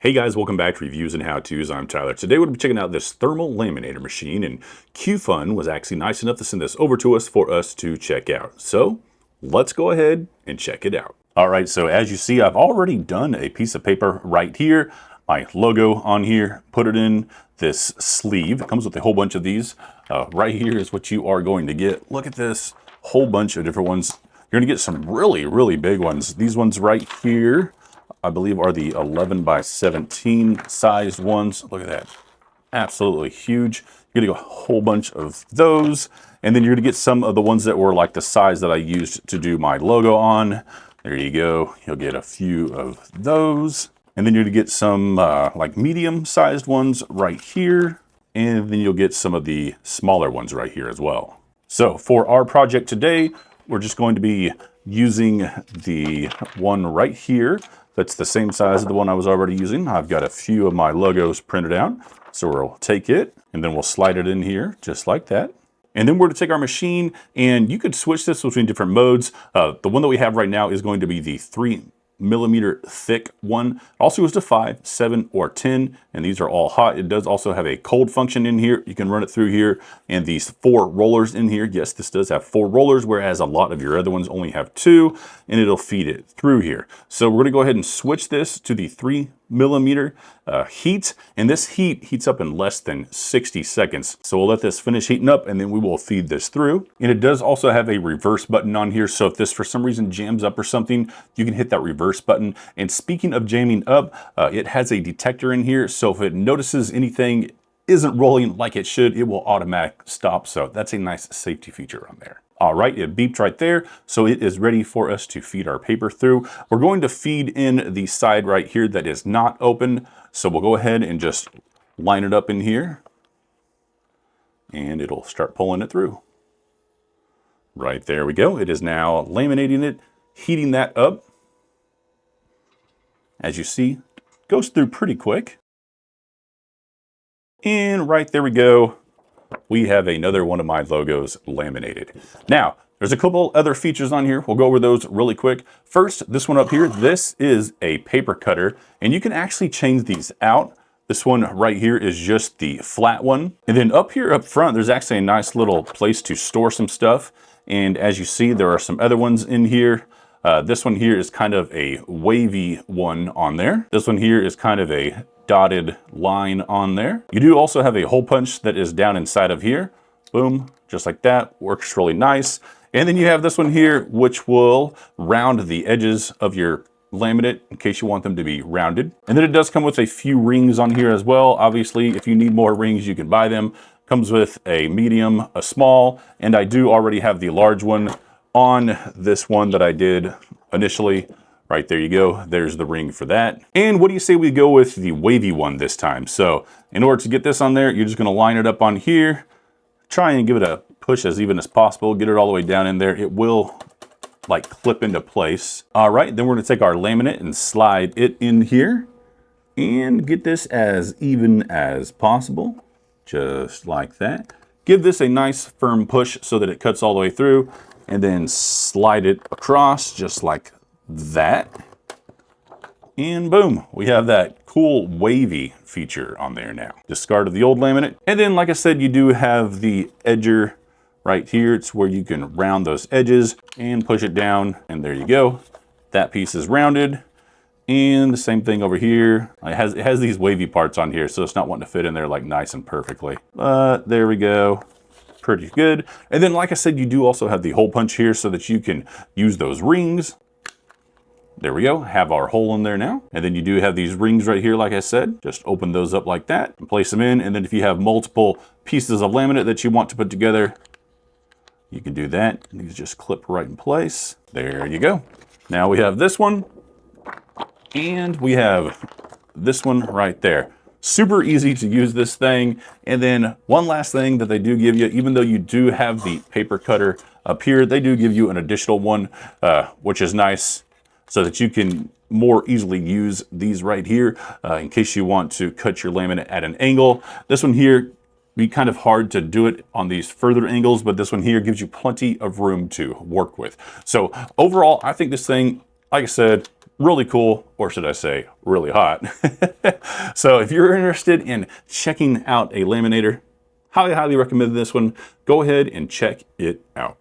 Hey guys, welcome back to Reviews and How-Tos. I'm Tyler. Today we're going to be checking out this thermal laminator machine, and Qfun was actually nice enough to send this over to us for us to check out. So let's go ahead and check it out. All right, so as you see, I've already done a piece of paper right here. My logo on here, put it in this sleeve. It comes with a whole bunch of these. Right here is what you are going to get. Look at this, whole bunch of different ones. You're going to get some really, really big ones. These ones right here, I believe, are the 11 by 17 sized ones. Look at that. Absolutely huge. You're gonna get a whole bunch of those. And then you're gonna get some of the ones that were like the size that I used to do my logo on. There you go. You'll get a few of those. And then you're gonna get some like medium sized ones right here. And then you'll get some of the smaller ones right here as well. So for our project today, we're just going to be using the one right here. That's the same size as the one I was already using. I've got a few of my logos printed out. So we'll take it and then we'll slide it in here just like that. And then we're to take our machine, and you could switch this between different modes. The one that we have right now is going to be the 3mm thick one. Also goes to 5, 7, or 10, and these are all hot. It does also have a cold function in here. You can run it through here, and these 4 rollers in here. Yes, this does have 4 rollers, whereas a lot of your other ones only have 2, and it'll feed it through here. So we're gonna go ahead and switch this to the 3mm heat, and this heat heats up in less than 60 seconds. So we'll let this finish heating up, and then we will feed this through. And it does also have a reverse button on here, so if this for some reason jams up or something, you can hit that reverse button. And speaking of jamming up, it has a detector in here, so if it notices anything isn't rolling like it should, it will automatically stop. So that's a nice safety feature on there. All right, it beeped right there, so it is ready for us to feed our paper through. We're going to feed in the side right here that is not open, so we'll go ahead and just line it up in here, and it'll start pulling it through. Right there we go. It is now laminating it, heating that up. As you see, it goes through pretty quick. And right there we go. We have another one of my logos laminated. Now, there's a couple other features on here. We'll go over those really quick. First, this one up here, this is a paper cutter, and you can actually change these out. This one right here is just the flat one. And then up here up front, there's actually a nice little place to store some stuff. And as you see, there are some other ones in here. This one here is kind of a wavy one on there. This one here is kind of a dotted line on there. You do also have a hole punch that is down inside of here. Boom, just like that, works really nice. And then you have this one here, which will round the edges of your laminate in case you want them to be rounded. And then it does come with a few rings on here as well. Obviously, if you need more rings, you can buy them. Comes with a medium, a small, and I do already have the large one on this one that I did initially. Right there you go, there's the ring for that. And what do you say we go with the wavy one this time? So in order to get this on there, you're just gonna line it up on here, try and give it a push as even as possible, get it all the way down in there. It will like clip into place. All right, then we're gonna take our laminate and slide it in here and get this as even as possible, just like that. Give this a nice firm push so that it cuts all the way through, and then slide it across just like that, and boom, we have that cool wavy feature on there now. Discarded the old laminate, and then like I said, you do have the edger right here. It's where you can round those edges and push it down, and there you go. That piece is rounded. And the same thing over here. It has these wavy parts on here, so it's not wanting to fit in there like nice and perfectly, but there we go. Pretty good. And then like I said, you do also have the hole punch here so that you can use those rings. There we go, have our hole in there now. And then you do have these rings right here, like I said. Just open those up like that and place them in. And then if you have multiple pieces of laminate that you want to put together, you can do that. These just clip right in place. There you go. Now we have this one, and we have this one right there. Super easy to use this thing. And then one last thing that they do give you, even though you do have the paper cutter up here, they do give you an additional one, which is nice, so that you can more easily use these right here in case you want to cut your laminate at an angle. This one here be kind of hard to do it on these further angles, but this one here gives you plenty of room to work with. So overall, I think this thing, like I said, really cool, or should I say really hot. So if you're interested in checking out a laminator, highly recommend this one. Go ahead and check it out.